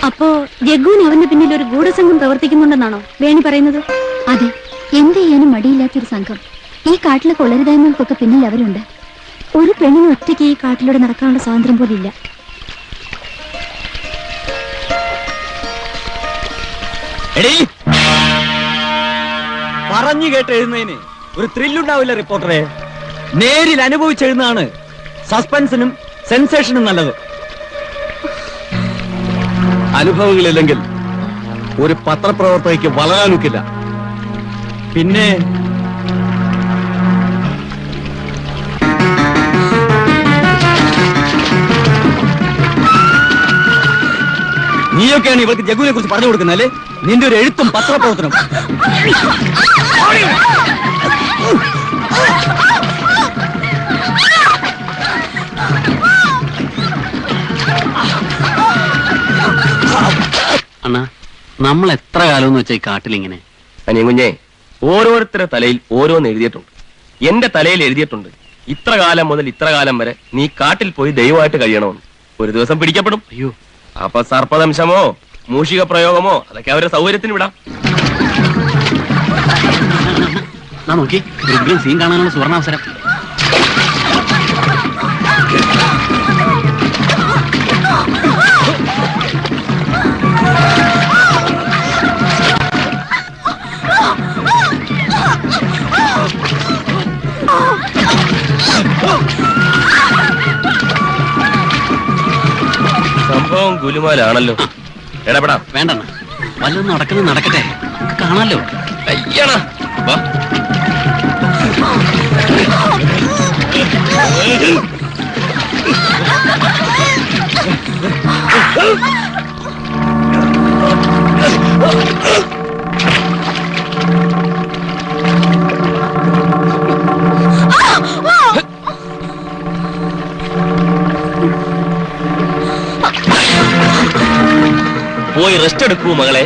അപ്പോ ജഗ്ഗുവിന് അവന്റെ പിന്നിൽ ഒരു ഗൂഢസംഘം പ്രവർത്തിക്കുന്നുണ്ടെന്നാണോ വേണി പറയുന്നത്? അതെ, എന്ത് ചെയ്യാനും മടിയില്ലാത്തൊരു സംഘം. ഈ കാട്ടിലെ കൊള്ളരുതായ്മകൾക്കൊക്കെ പിന്നിൽ അവരുണ്ട്. ഒരു പെണ്ണിന് ഒറ്റയ്ക്ക് ഈ കാട്ടിലൂടെ നടക്കാനുള്ള സ്വാതന്ത്ര്യം പോലില്ല. പറഞ്ഞു കേട്ട് എഴുതുന്നതിന് ഒരു ത്രില്ലുണ്ടാവില്ല റിപ്പോർട്ടറെ. നേരിൽ അനുഭവിച്ചെഴുതുന്നതാണ് സസ്പെൻസിനും സെൻസേഷനും നല്ലത്. അനുഭവങ്ങളില്ലെങ്കിൽ ഒരു പത്രപ്രവർത്തകയ്ക്ക് വളരാനൊക്കില്ല. പിന്നെ നീയൊക്കെയാണ് ഇവർക്ക് ജഗ്ഗുവിനെ കുറിച്ച് പറഞ്ഞു കൊടുക്കുന്നല്ലേ? നിന്റെ ഒരു എഴുത്തും പത്രപ്രവർത്തനം. അണ്ണാ, നമ്മൾ എത്ര കാലം എന്ന് വെച്ചാ ഈ കാട്ടിലിങ്ങനെ? കുഞ്ഞെ, ഓരോരുത്തരുടെ തലയിൽ ഓരോന്ന് എഴുതിയിട്ടുണ്ട്. എന്റെ തലയിൽ എഴുതിയിട്ടുണ്ട്, ഇത്ര കാലം മുതൽ ഇത്ര കാലം വരെ നീ കാട്ടിൽ പോയി ദൈവമായിട്ട് കഴിയണമെന്ന്. ഒരു ദിവസം പിടിക്കപ്പെടും. അയ്യോ, അപ്പൊ സർപ്പദംശമോ മൂഷിക പ്രയോഗമോ അതൊക്കെ അവരുടെ സൗകര്യത്തിന് വിടാം. നോക്കി, ഒരു സീൻ കാണാനുള്ള സുവർണാവസരം. സംഭവം ഗുലുമാലാണല്ലോ. ഇടപെടാം. വേണ്ടണ്ണ, വല്ലതും നടക്കുന്നത് നടക്കട്ടെ, കാണാലോ. അയ്യണ വാ. പോയി റെസ്റ്റ് എടുക്കൂ മകളെ.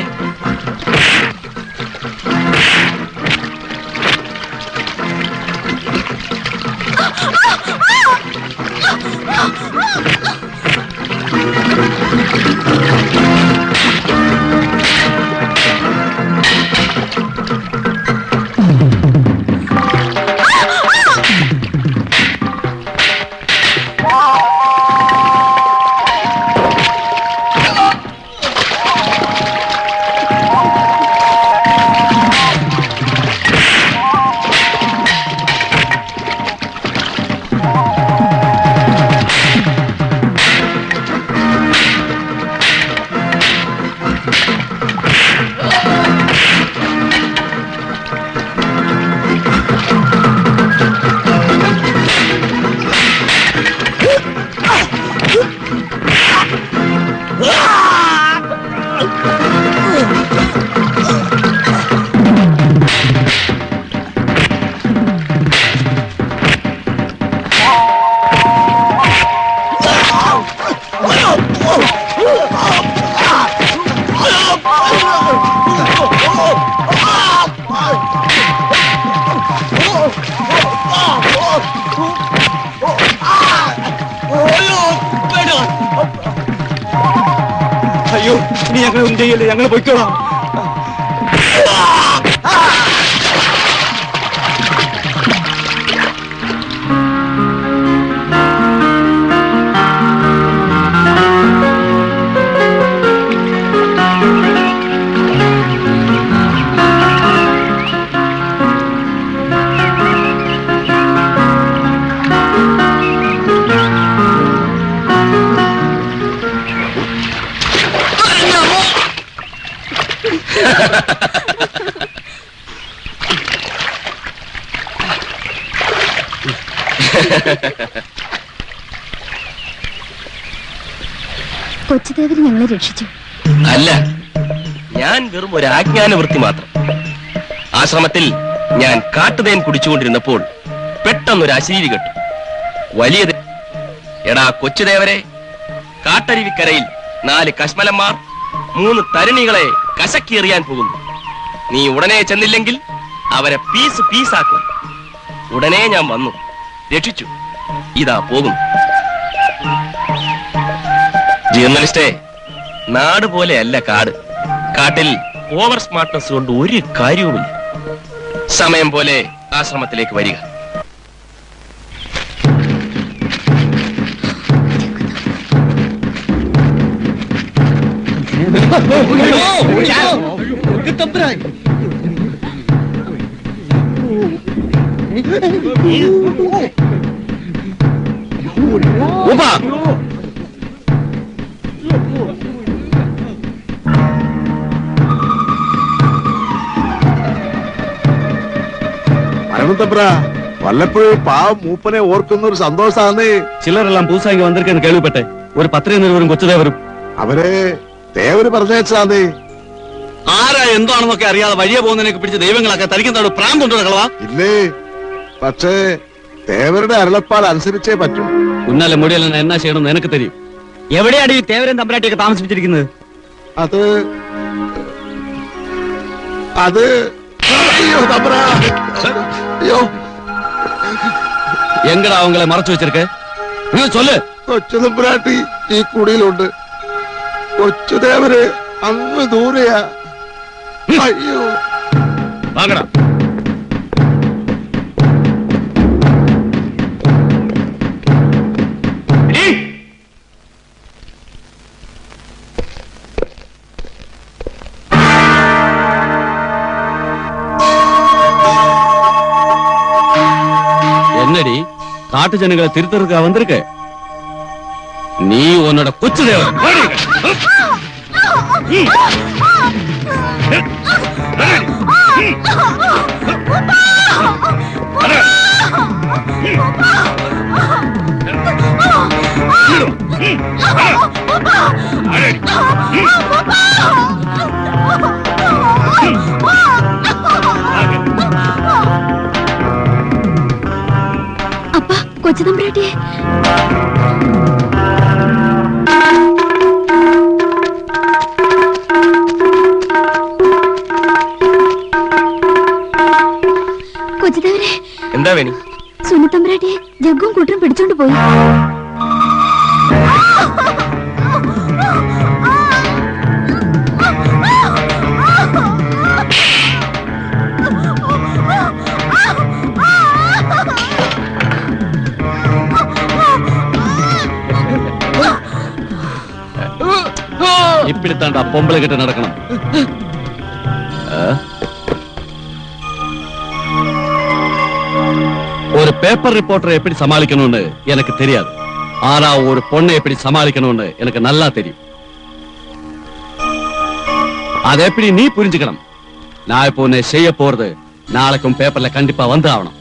അയ്യോ, ഇനി ഞങ്ങൾ ഒന്നും ചെയ്യല്ലേ, ഞങ്ങൾ പൊയ്ക്കോളാം. കൊച്ചുദേവര് ഞങ്ങളെ രക്ഷിച്ചു. അല്ല, ഞാൻ വെറും ഒരു ആജ്ഞാന വൃത്തി മാത്രം. ആശ്രമത്തിൽ ഞാൻ കാട്ടുതേൻ കുടിച്ചുകൊണ്ടിരുന്നപ്പോൾ പെട്ടെന്നൊരു അശരീരി കേട്ടു. വലിയ എടാ കൊച്ചുദേവരെ, കാട്ടരുവിക്കരയിൽ 4 കശ്മലന്മാർ 3 തരുണികളെ കശക്കിയെറിയാൻ പോകുന്നു. നീ ഉടനെ ചെന്നില്ലെങ്കിൽ അവരെ പീസാക്കും. ഉടനെ ഞാൻ വന്നു, രക്ഷിച്ചു. ഇതാ പോകുന്നു. ജേർണലിസ്റ്റേ, നാട് പോലെയല്ല കാട്. കാട്ടിൽ ഓവർ സ്മാർട്ട്നെസ് കൊണ്ട് ഒരു കാര്യവുമില്ല. സമയം പോലെ ആശ്രമത്തിലേക്ക് വരിക. വല്ലപ്പോഴും പാവം മൂപ്പനെ ഓർക്കുന്ന ഒരു സന്തോഷാന്ന്. ചിലരെല്ലാം പൂസാങ്കി വന്നിരിക്കുന്നു കേൾവിപ്പെട്ടെ. ഒരു 10 നിരവരും കൊച്ചുദേവരും അവരെ ദേവര് പറഞ്ഞേച്ചാന്നേ. ആരാ എന്താണെന്നൊക്കെ അറിയാതെ വഴിയെ പോകുന്നതിനൊക്കെ പിടിച്ച് ദൈവങ്ങളൊക്കെ തനിക്കെന്താണ് പ്രാന്തുണ്ടോ കളവാ? ഇല്ലേ, പക്ഷേ ദേവരുടെ അരുളപ്പാട് അനുസരിച്ചേ പറ്റൂ. ഉന്നാലെ മുടിയല്ല എന്നാ ചെയ്യണമെന്ന് എനിക്ക് തരും. എവിടെയാണ് ഈ തേവരൻ തമ്പരാട്ടിയൊക്കെ താമസിപ്പിച്ചിരിക്കുന്നത്? അത് അത് അയ്യോ തമ്പ്രാ, അയ്യോ എങ്കടാ അവങ്ങളെ മറച്ചു വെച്ചിരിക്കെ? ചൊല്ല്. കൊച്ചു തമ്പുരാട്ടി ഈ കുടിയിലുണ്ട്. കൊച്ചുദേവര് അങ്ങ് ദൂരെയാ. അയ്യോ വാങ്ങടാ. என்னடி காட்டு ஜனங்களை திருத்தருக்கா வந்திருக்க? நீ உன்னோட கொச்சு தேவன். அப்பா கொச்சு தம்பராட்டி. കൊച്ചുദേവരെ. എന്താ വേണി? സുനിത്തമ്പരാട്ടിയെ ജഗ്ഗും കൂട്ടരും പിടിച്ചോണ്ട് പോയി. இப்படித்தாண்டா பொம்பளை கிட்ட நடக்கணும். ஒரு பேப்பர் ரிப்போர்ட்டரை எப்படி சமாளிக்கணும்னு எனக்கு தெரியாது. ஆனா ஒரு பொண்ணை எப்படி சமாளிக்கணும்னு எனக்கு நல்லா தெரியும். அதை எப்படி நீ புரிஞ்சுக்கணும். நான் இப்போ உன்னை செய்ய போறது நாளைக்கும் பேப்பர்ல கண்டிப்பா வந்து ஆகணும்.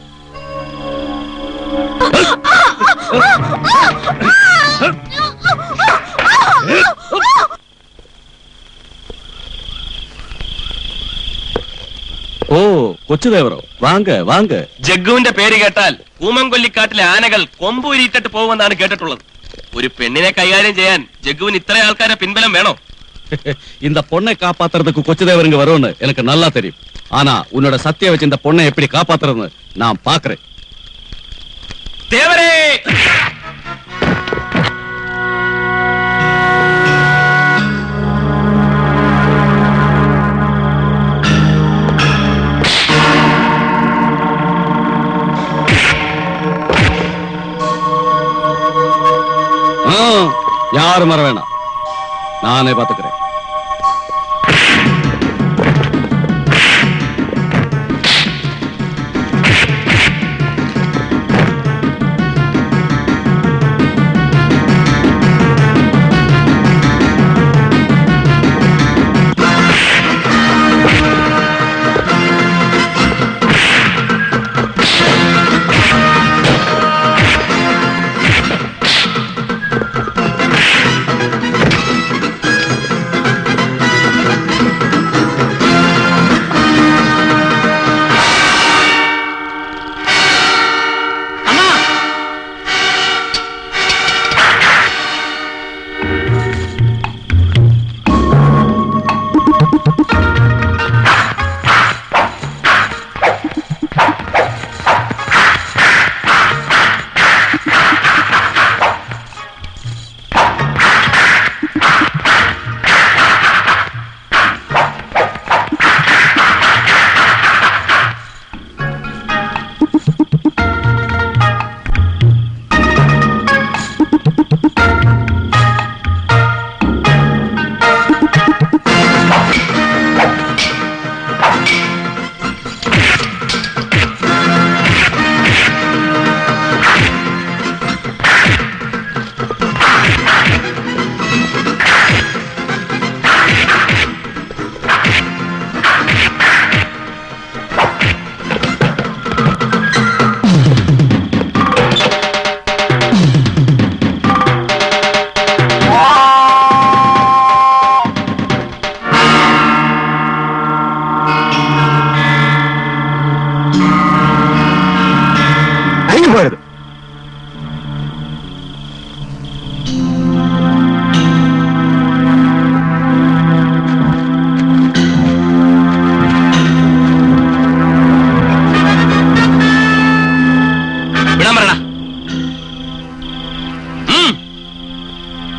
ഓ കൊച്ചുദേവറോ, വാങ്ക വാങ്ക. ജഗ്ഗുവിന്റെ പേര് കേട്ടാൽ കൂമംകൊല്ലിക്കാട്ടിലെ ആനകൾ കൊമ്പൂരിയിട്ടിട്ട് പോകുമെന്നാണ് കേട്ടിട്ടുള്ളത്. ഒരു പെണ്ണിനെ കൈകാര്യം ചെയ്യാൻ ജഗ്ഗുവിന് ഇത്ര ആൾക്കാരെ പിൻബലം വേണോ? இந்த பொண்ணை காப்பாத்துறதுக்கு கொச்சுதேவருங்க வரும்னு எனக்கு நல்லா தெரியும். ஆனா உன்னோட சத்திய வச்சு இந்த பொண்ணை எப்படி காப்பாத்துறதுன்னு நான் பாக்குறேன். தேவரே! யாரும் வர வேணாம், நானே பாத்துக்கிறேன்.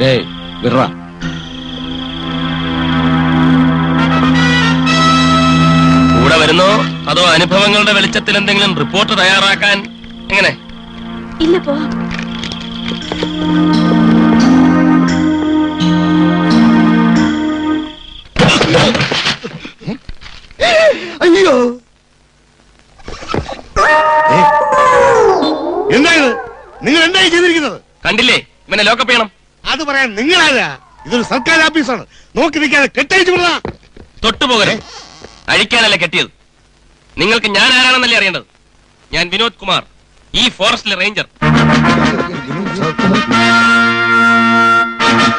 വിറ കൂടെ വരുന്നോ അതോ അനുഭവങ്ങളുടെ വെളിച്ചത്തിൽ എന്തെങ്കിലും റിപ്പോർട്ട് തയ്യാറാക്കാൻ? എങ്ങനെ? ഇല്ല, പോവാം. അയ്യോ, എന്തായത്? നിങ്ങൾ എന്തായി ചെയ്തിരിക്കുന്നത്? കണ്ടില്ലേ ഇവനെ ലോക്കപ്പ് ചെയ്യണം. അത് പറയാൻ നിങ്ങളാരാ? ഇതൊരു സർക്കാർ ഓഫീസാണ്. നോക്കി നിൽക്കാതെ കെട്ടഴിച്ചു വിടാ. തൊട്ടുപോകരുത്. അഴിക്കാനല്ല കെട്ടിയത്. നിങ്ങൾക്ക് ഞാൻ ആരാണെന്നല്ലേ അറിയേണ്ടത്. ഞാൻ വിനോദ് കുമാർ, ഈ ഫോറസ്റ്റിലെ റേഞ്ചർ.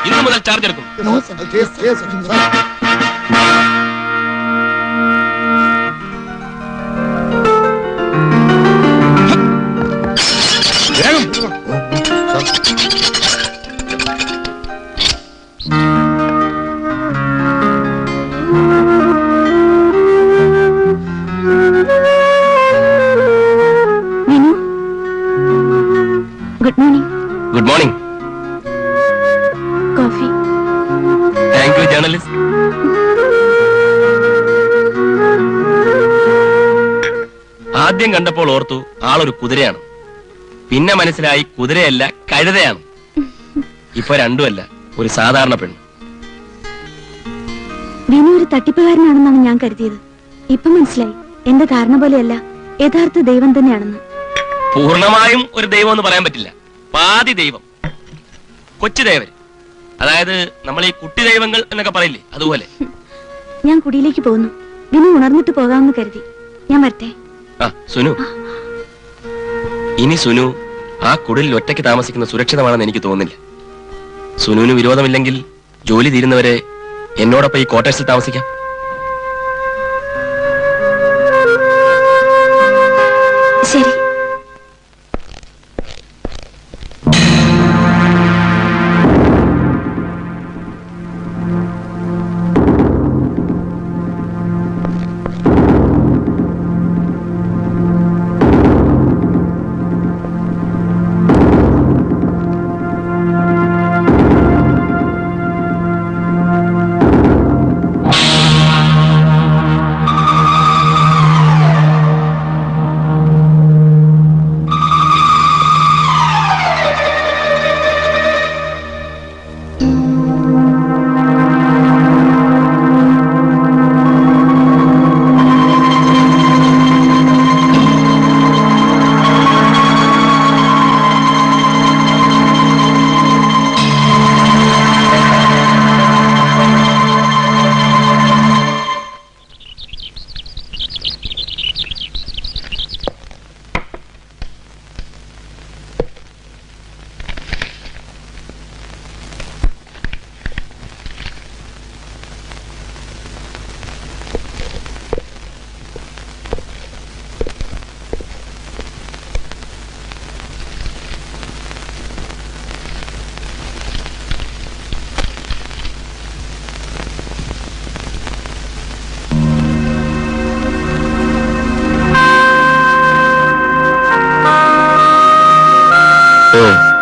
ഇന്നു മുതൽ ചാർജ് എടുക്കും. Good morning. Good morning. Coffee. Thank you journalist. ആദ്യം കണ്ടപ്പോൾ ഓർത്തു ആളൊരു കുതിരയാണ്. പിന്നെ മനസ്സിലായി കുതിരയല്ല കഴുതയാണ്. ഇപ്പൊ രണ്ടുമല്ല, ഒരു സാധാരണ പെണ്ണ്. വിനു ഒരു തട്ടിപ്പുകാരനാണെന്നാണ് ഞാൻ കരുതിയത്. ഇപ്പൊ മനസ്സിലായി, എന്റെ ധാരണ പോലെയല്ല, യഥാർത്ഥ ദൈവം തന്നെയാണെന്ന്. പൂർണ്ണമായും ഒരു ദൈവം എന്ന് പറയാൻ പറ്റില്ല. പാതി ദൈവം, കൊച്ചു ദേവര്. അതായത് നമ്മൾ ഈ കുട്ടി ദൈവങ്ങൾ എന്നൊക്കെ പറയില്ലേ, അതുപോലെ. ഞാൻ കുടിയിലേക്ക് പോകുന്നു. വിനു ഉണർന്നിട്ട് പോകാമെന്ന് കരുതി. ഞാൻ വരട്ടെ. ആ സുനു, ഇനി സുനു ആ കുടിലിൽ ഒറ്റയ്ക്ക് താമസിക്കുന്ന സുരക്ഷിതമാണെന്ന് എനിക്ക് തോന്നുന്നില്ല. സുനുവിന് വിരോധമില്ലെങ്കിൽ ജോലി തീരുന്നവരെ എന്നോടൊപ്പം ഈ ക്വാർട്ടേഴ്സിൽ താമസിക്കാം. ശരി.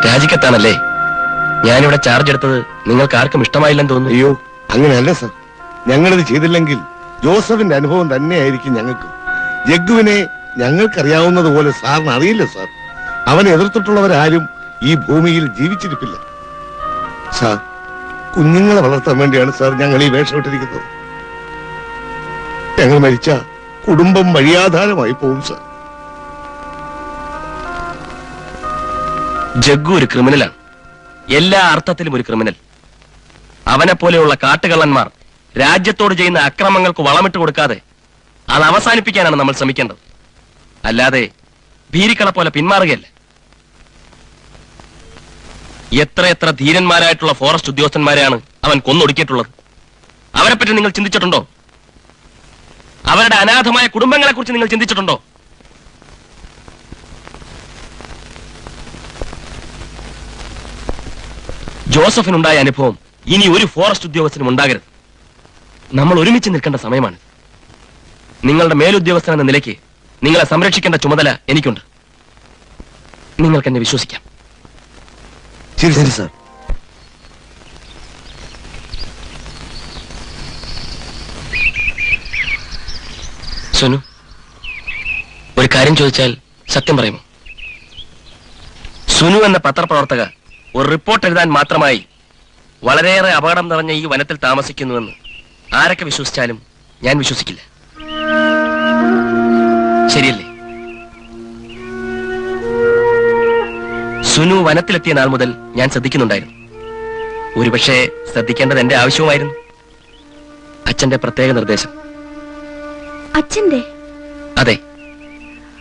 രാജിക്കത്താണല്ലേ? ഞാനിവിടെ ചാർജ് എടുത്തത് നിങ്ങൾക്ക് ആർക്കും ഇഷ്ടമായില്ലെന്ന് തോന്നുന്നു. അയ്യോ, അങ്ങനെയല്ല സർ. ഞങ്ങളിത് ചെയ്തില്ലെങ്കിൽ ജോസഫിന്റെ അനുഭവം തന്നെയായിരിക്കും ഞങ്ങൾക്ക്. ജഗ്ഗുവിനെ ഞങ്ങൾക്കറിയാവുന്നതുപോലെ സാറിന് അറിയില്ല സാർ. അവനെ എതിർത്തിട്ടുള്ളവരാരും ഈ ഭൂമിയിൽ ജീവിച്ചിരിപ്പില്ല സാർ. കുഞ്ഞുങ്ങളെ വളർത്താൻ വേണ്ടിയാണ് സാർ ഞങ്ങൾ ഈ വേഷമിട്ടിരിക്കുന്നത്. ഞങ്ങൾ മരിച്ച കുടുംബം വഴിയാധാരമായി പോകും സാർ. ജഗ്ഗു ഒരു ക്രിമിനലാണ്, എല്ലാ അർത്ഥത്തിലും ഒരു ക്രിമിനൽ. അവനെ പോലെയുള്ള കാട്ടുകള്ളന്മാർ രാജ്യത്തോട് ചെയ്യുന്ന അക്രമങ്ങൾക്ക് വളമിട്ട് കൊടുക്കാതെ അത് അവസാനിപ്പിക്കാനാണ് നമ്മൾ ശ്രമിക്കേണ്ടത്. അല്ലാതെ ഭീരിക്കളെ പോലെ പിന്മാറുകയല്ല. എത്ര ധീരന്മാരായിട്ടുള്ള ഫോറസ്റ്റ് ഉദ്യോഗസ്ഥന്മാരെയാണ് അവൻ കൊന്നൊടുക്കിയിട്ടുള്ളത്. അവരെപ്പറ്റി നിങ്ങൾ ചിന്തിച്ചിട്ടുണ്ടോ? അവരുടെ അനാഥമായ കുടുംബങ്ങളെ കുറിച്ച് നിങ്ങൾ ചിന്തിച്ചിട്ടുണ്ടോ? ജോസഫിനുണ്ടായ അനുഭവം ഇനി ഒരു ഫോറസ്റ്റ് ഉദ്യോഗസ്ഥനും ഉണ്ടാകരുത്. നമ്മൾ ഒരുമിച്ച് നിൽക്കേണ്ട സമയമാണ്. നിങ്ങളുടെ മേലുദ്യോഗസ്ഥൻ എന്ന നിലയ്ക്ക് നിങ്ങളെ സംരക്ഷിക്കേണ്ട ചുമതല എനിക്കുണ്ട്. നിങ്ങൾക്ക് എന്നെ വിശ്വസിക്കാം. ശരി ശരി സാർ. സുനു, ഒരു കാര്യം ചോദിച്ചാൽ സത്യം പറയുമോ? സുനു എന്ന പത്രപ്രവർത്തക ഒരു റിപ്പോർട്ട് എഴുതാൻ മാത്രമായി വളരെയേറെ അപകടം നിറഞ്ഞ ഈ വനത്തിൽ താമസിക്കുന്നുവെന്ന് ആരൊക്കെ വിശ്വസിച്ചാലും ഞാൻ വിശ്വസിക്കില്ല. ശരിയല്ലേ? സുനു വനത്തിലെത്തിയ നാൾ മുതൽ ഞാൻ ശ്രദ്ധിക്കുന്നുണ്ടായിരുന്നു. ഒരുപക്ഷെ ശ്രദ്ധിക്കേണ്ടത് എന്റെ ആവശ്യവുമായിരുന്നു. അച്ഛന്റെ പ്രത്യേക നിർദ്ദേശം. അച്ഛന്റെ? അതെ,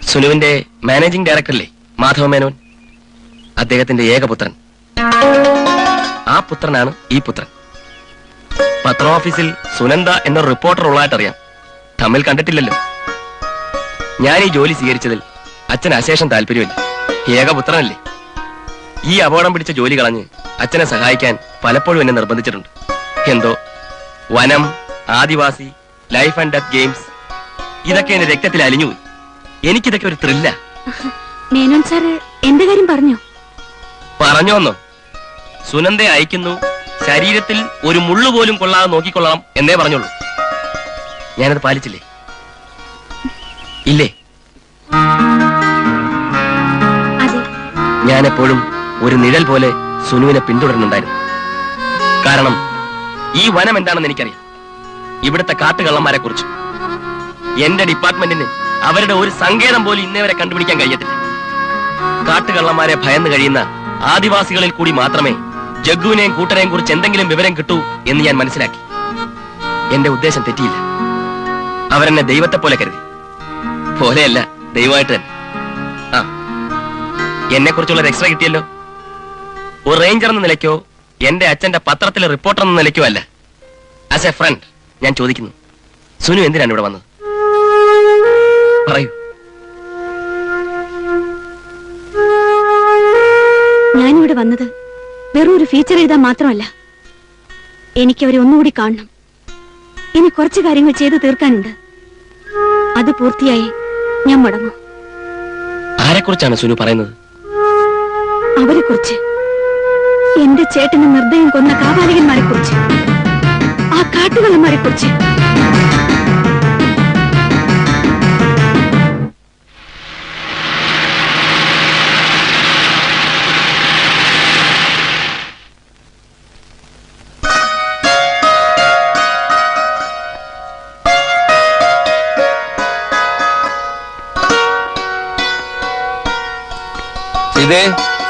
സുനുവിന്റെ മാനേജിംഗ് ഡയറക്ടറല്ലേ മാധവ മേനോൻ, അദ്ദേഹത്തിന്റെ ഏകപുത്രൻ. ആ പുത്രനാണ് ഈ പുത്രൻ. പത്ര ഓഫീസിൽ സുനന്ദ എന്നൊരു റിപ്പോർട്ടർ ഉള്ളതായിട്ടറിയാം. തമ്മിൽ കണ്ടിട്ടില്ലല്ലോ. ഞാൻ ഈ ജോലി സ്വീകരിച്ചതിൽ അച്ഛന് അശേഷം താല്പര്യമില്ല. ഏകപുത്രനല്ലേ. ഈ അപകടം പിടിച്ച ജോലി കളഞ്ഞ് അച്ഛനെ സഹായിക്കാൻ പലപ്പോഴും എന്നെ നിർബന്ധിച്ചിട്ടുണ്ട്. എന്തോ വനം, ആദിവാസി, ലൈഫ് ആൻഡ് ഡെത്ത് ഗെയിംസ്, ഇതൊക്കെ എന്റെ രക്തത്തിൽ അലിഞ്ഞുപോയി. എനിക്കിതൊക്കെ ഒരു ത്രില്ല. മേനോൻ സാറ് എന്റെ കാര്യം പറഞ്ഞോ? പറഞ്ഞോന്നോ? സുനന്ദയെ അയക്കുന്നു, ശരീരത്തിൽ ഒരു മുള്ളു പോലും കൊള്ളാതെ നോക്കിക്കൊള്ളാം എന്നേ പറഞ്ഞുള്ളൂ. ഞാനത് പാലിച്ചില്ലേ? ഇല്ലേ? അതെ. ഞാനെപ്പോഴും ഒരു നിഴൽ പോലെ സുനുവിനെ പിന്തുടരുന്നുണ്ടായിരുന്നു. കാരണം ഈ വനം എന്താണെന്ന് എനിക്കറിയാം. ഇവിടുത്തെ കാട്ടുകള്ളന്മാരെ കുറിച്ച് എന്റെ ഡിപ്പാർട്ട്മെന്റിന് അവരുടെ ഒരു സങ്കേതം പോലും ഇന്നേവരെ കണ്ടുപിടിക്കാൻ കഴിയത്തില്ല. കാട്ടുകള്ളന്മാരെ ഭയന്ന് കഴിയുന്ന ആദിവാസികളിൽ കൂടി മാത്രമേ ജഗ്ഗുവിനെയും കൂട്ടരെയും കുറിച്ച് എന്തെങ്കിലും വിവരം കിട്ടൂ എന്ന് ഞാൻ മനസ്സിലാക്കി. എന്റെ ഉദ്ദേശം തെറ്റിയില്ല. അവരെന്നെ ദൈവത്തെ പോലെ കരുതി. പോലെയല്ല, ദൈവമായിട്ട് തന്നെ. ആ, എന്നെ കുറിച്ചുള്ള ഒരു എക്സ്ട്രാ കിട്ടിയല്ലോ. ഒരു റേഞ്ചർ എന്ന നിലയ്ക്കോ എന്റെ അച്ഛന്റെ പത്രത്തിലെ റിപ്പോർട്ടർ എന്ന നിലയ്ക്കോ അല്ല, ആസ് എ ഫ്രണ്ട് ഞാൻ ചോദിക്കുന്നു, സുനു എന്തിനാണ് ഇവിടെ വന്നത്? പറയൂ. ഞാനിവിടെ വന്നത് വെറും ഒരു ഫീച്ചർ എഴുതാൻ മാത്രമല്ല. എനിക്കവരെ ഒന്നുകൂടി കാണണം. ഇനി കുറച്ച് കാര്യങ്ങൾ ചെയ്തു തീർക്കാനുണ്ട്. അത് പൂർത്തിയായി ഞാൻ മടങ്ങും. ആരെക്കുറിച്ചാണ് സുനു പറയുന്നത്? അവരെ കുറിച്ച്, എന്റെ ചേട്ടന് നിർദ്ദയം കൊന്ന കാപാലികന്മാരെ കുറിച്ച്, ആ കാട്ടുകള്ളന്മാരെ കുറിച്ച്.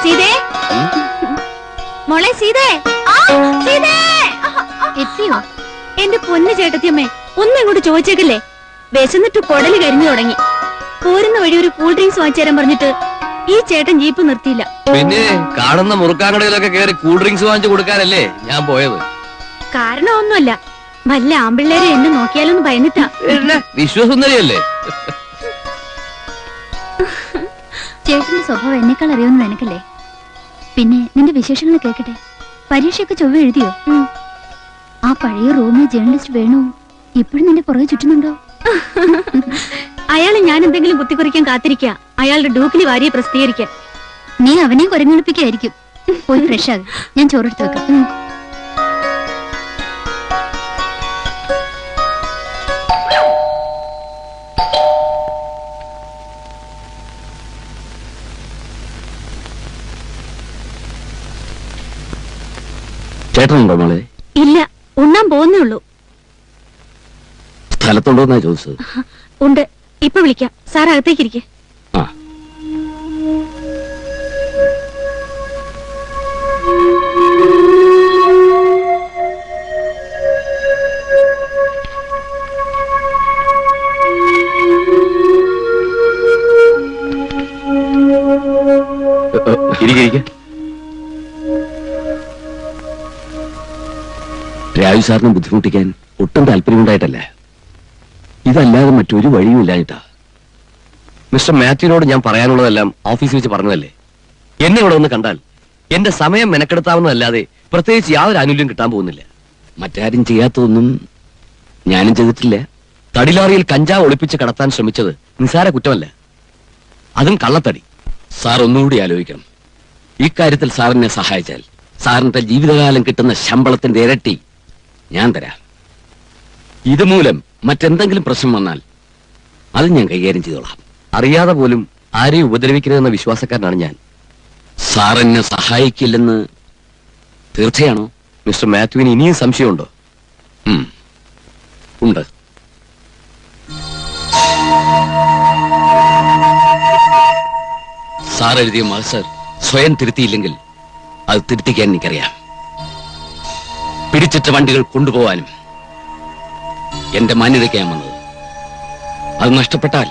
സീതേ, മോളെ സീതേ, എത്തിയോ? എന്റെ പൊന്നു ചേട്ടത്തിയമ്മേ, ഒന്നും ഇങ്ങോട്ട് ചോദിച്ചേക്കല്ലേ. വിശന്നിട്ട് കൊടല് കരിഞ്ഞു തുടങ്ങി. പോരുന്ന വഴി ഒരു കൂൾ ഡ്രിങ്ക്സ് വാങ്ങിച്ചു തരാൻ പറഞ്ഞിട്ട് ഈ ചേട്ടൻ ജീപ്പ് നിർത്തിയില്ല. പിന്നെ കാണുന്ന മുറുക്കാങ്കടയിലൊക്കെ കയറി കൂൾ ഡ്രിങ്ക്സ് വാങ്ങിച്ചു കൊടുക്കാനല്ലേ ഞാൻ പോയത്. കാരണം ഒന്നുമല്ല, വല്ല ആമ്പിള്ളേരെ എന്നെ നോക്കിയാലൊന്ന് ഭയന്നിട്ടാ. വിശ്വസുന്ദരിയല്ലേ? ചേട്ടന്റെ സ്വഭാവം എന്നെക്കാൾ അറിയാവുന്ന നിനക്കല്ലേ. പിന്നെ നിന്റെ വിശേഷങ്ങൾ കേൾക്കട്ടെ. പരീക്ഷയൊക്കെ ചൊവ്വ എഴുതിയോ? ആ പഴയ റൂമിൽ ജേർണലിസ്റ്റ് വേണു ഇപ്പോഴും നിന്റെ പുറകെ ചുറ്റുന്നുണ്ടോ? അയാളെ ഞാൻ എന്തെങ്കിലും കുത്തിക്കുറിക്കാൻ കാത്തിരിക്കുക, അയാളുടെ ഡൂക്കിലി വാരിയെ പ്രസിദ്ധീകരിക്കാൻ. നീ അവനെ കുരങ്ങെടുപ്പിക്കായിരിക്കും. പോയി ഫ്രഷ് ആകും, ഞാൻ ചോറെടുത്ത് വെക്കാം. ചേട്ടനുണ്ടോ മോളെ? ഇല്ല, ഉണ്ണാൻ പോകുന്നേ ഉള്ളൂ. സ്ഥലത്തുണ്ടോന്നാ ചോദിച്ചത്. ഉണ്ട്, ഇപ്പൊ വിളിക്കാം. സാർ അകത്തേക്കിരിക്കെ. ആ, ഇരിക്കെ. രാജു സാറിനെ ബുദ്ധിമുട്ടിക്കാൻ ഒട്ടും താല്പര്യമുണ്ടായിട്ടല്ല, ഇതല്ലാതെ മറ്റൊരു വഴിയുമില്ലായിട്ടാ. മിസ്റ്റർ മാത്യുവിനോട് ഞാൻ പറയാനുള്ളതെല്ലാം ഓഫീസിൽ വെച്ച് പറഞ്ഞതല്ലേ. എന്നെ ഇവിടെ ഒന്ന് കണ്ടാൽ എന്റെ സമയം മെനക്കെടുത്താവുന്നതല്ലാതെ പ്രത്യേകിച്ച് യാതൊരു ആനുകൂല്യം കിട്ടാൻ പോകുന്നില്ല. മറ്റാരും ചെയ്യാത്തതൊന്നും ഞാനും ചെയ്തിട്ടില്ല. തടിലാറിയിൽ കഞ്ചാവ് ഒളിപ്പിച്ച് കടത്താൻ ശ്രമിച്ചത് നിസാര കുറ്റമല്ല, അതും കള്ളത്തടി. സാർ ഒന്നുകൂടി ആലോചിക്കണം. ഇക്കാര്യത്തിൽ സാറിനെ സഹായിച്ചാൽ സാറിന്റെ ജീവിതകാലം കിട്ടുന്ന ശമ്പളത്തിന്റെ ഇരട്ടി ഞാൻ തരാം. ഇതുമൂലം മറ്റെന്തെങ്കിലും പ്രശ്നം വന്നാൽ അത് ഞാൻ കൈകാര്യം ചെയ്തോളാം. അറിയാതെ പോലും ആരെയും ഉപദ്രവിക്കരുതെന്ന വിശ്വാസക്കാരനാണ് ഞാൻ. സാർ എന്നെ സഹായിക്കില്ലെന്ന് തീർച്ചയാണോ? മിസ്റ്റർ മാത്യുവിന് ഇനിയും സംശയമുണ്ടോ? ഉണ്ട്. സാർ എഴുതിയ മഹസർ സ്വയം തിരുത്തിയില്ലെങ്കിൽ അത് തിരുത്തിക്കാൻ എനിക്കറിയാം. പിടിച്ചിട്ട വണ്ടികൾ കൊണ്ടുപോവാനും എന്റെ മാന്യതയ്ക്ക് ഞാൻ വന്നത്. അത് നഷ്ടപ്പെട്ടാൽ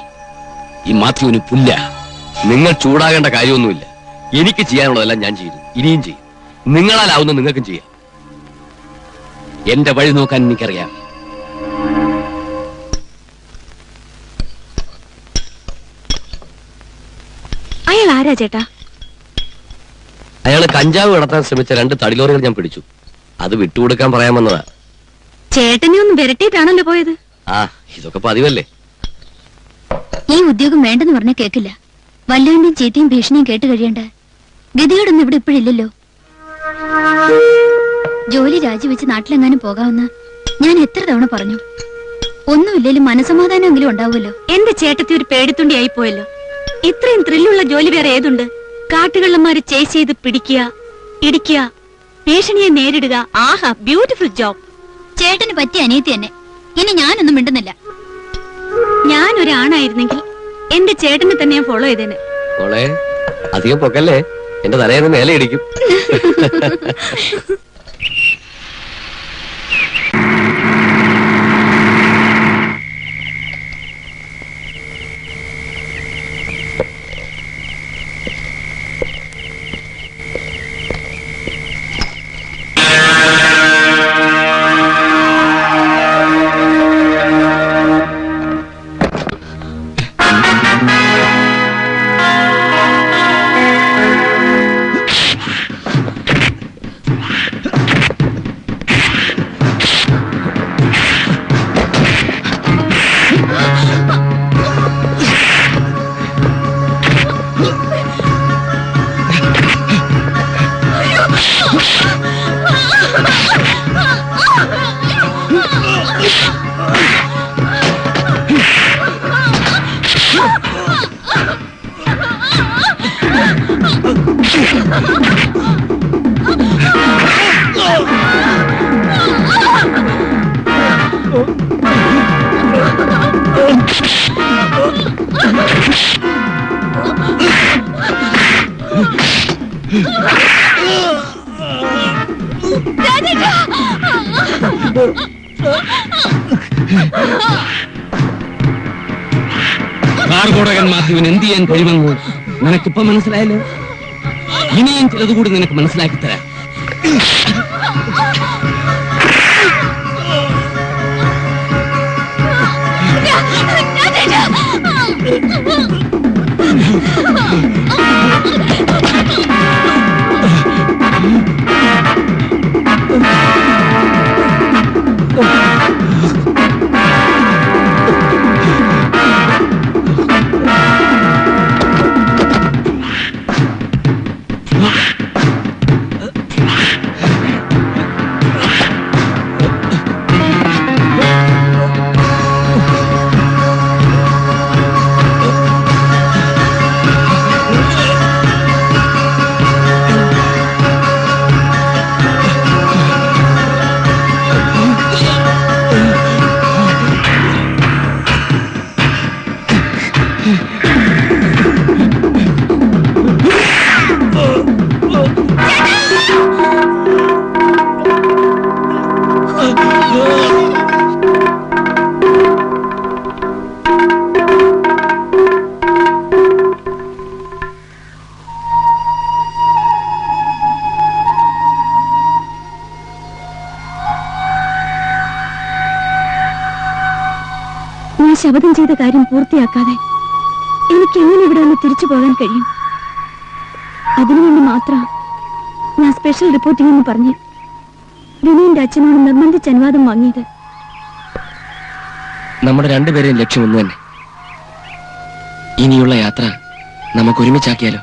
ഈ മാത്യുവിന് പുല്ല. നിങ്ങൾ ചൂടാകേണ്ട കാര്യമൊന്നുമില്ല. എനിക്ക് ചെയ്യാനുള്ളതെല്ലാം ഞാൻ ചെയ്തു, ഇനിയും ചെയ്യും. നിങ്ങളാലാവുന്ന നിങ്ങൾക്കും ചെയ്യാം. എന്റെ വഴി നോക്കാൻ എനിക്കറിയാം. അയാൾ ആരാ ചേട്ടാ? അയാള് കഞ്ചാവ് കടത്താൻ ശ്രമിച്ച 2 തടിലോറികൾ ഞാൻ പിടിച്ചു. അത് വിട്ടുകൊടുക്കാൻ പറയാൻ വന്നതാ. ചേട്ടനെ ഒന്ന് വിരട്ടിയിട്ടാണല്ലോ പോയത്. ആ, ഇതൊക്കെ പതിവല്ലേ. ഈ ഉദ്യോഗം വേണ്ടെന്ന് പറഞ്ഞ കേക്കില്ല. വല്ലവന്റെയും ചീത്തയും ഭീഷണിയും കേട്ട് കഴിയണ്ട ഗതികേടൊന്നും ഇവിടെ ഇപ്പോഴില്ലല്ലോ. ജോലി രാജിവെച്ച് നാട്ടിലെങ്ങാനും പോകാമെന്ന് ഞാൻ എത്ര തവണ പറഞ്ഞു. ഒന്നുമില്ലേലും മനസമാധാനമെങ്കിലും ഉണ്ടാവുമല്ലോ. എന്റെ ചേട്ടത്തി ഒരു പേടിത്തുണ്ടിയായി പോയല്ലോ. ഇത്രയും ത്രില്ലുള്ള ജോലി വേറെ ഏതുണ്ട്? കാട്ടുകള്ളന്മാര് ചേസ് ചെയ്ത് പിടിക്കുക, ഇടിക്കുക, ഭീഷണിയെ നേരിടുക. ആഹാ, ബ്യൂട്ടിഫുൾ ജോബ്. ചേട്ടന് പറ്റിയ അനിയത്തി തന്നെ. ഇനി ഞാനൊന്നും മിണ്ടുന്നില്ല. ഞാനൊരാണായിരുന്നെങ്കിൽ എന്റെ ചേട്ടനെ തന്നെ ഞാൻ ഫോളോ ചെയ്തേനെ. മോളെ, അധികം പൊക്കല്ലേ, എന്റെ തലയെന്ന് മേലെ ഇടിക്കും. കാർഗോടകൻ മാത്യുവിന് എന്ത് ചെയ്യാൻ കഴിയുമെന്ന് നിനക്കിപ്പോ മനസ്സിലായല്ലോ. ഇനിയും ചിലതുകൂടി നിനക്ക് മനസ്സിലാക്കി തരാം. ശപഥം ചെയ്ത കാര്യം പൂർത്തിയാക്കാതെ എനിക്ക് എങ്ങനെ ഇവിടെ നിന്ന് തിരിച്ചു പോകാൻ കഴിയും? അതിനുവേണ്ടി മാത്രം ഞാൻ സ്പെഷ്യൽ റിപ്പോർട്ടിംഗ് എന്ന് പറഞ്ഞ് വിനയന്റെ അച്ഛനോട് നിർബന്ധിച്ച് അനുവാദം വാങ്ങിയത്. നമ്മുടെ രണ്ടുപേരെയും ലക്ഷ്യം ഒന്ന് തന്നെ. ഇനിയുള്ള യാത്ര നമുക്ക് ഒരുമിച്ചാക്കിയാലോ?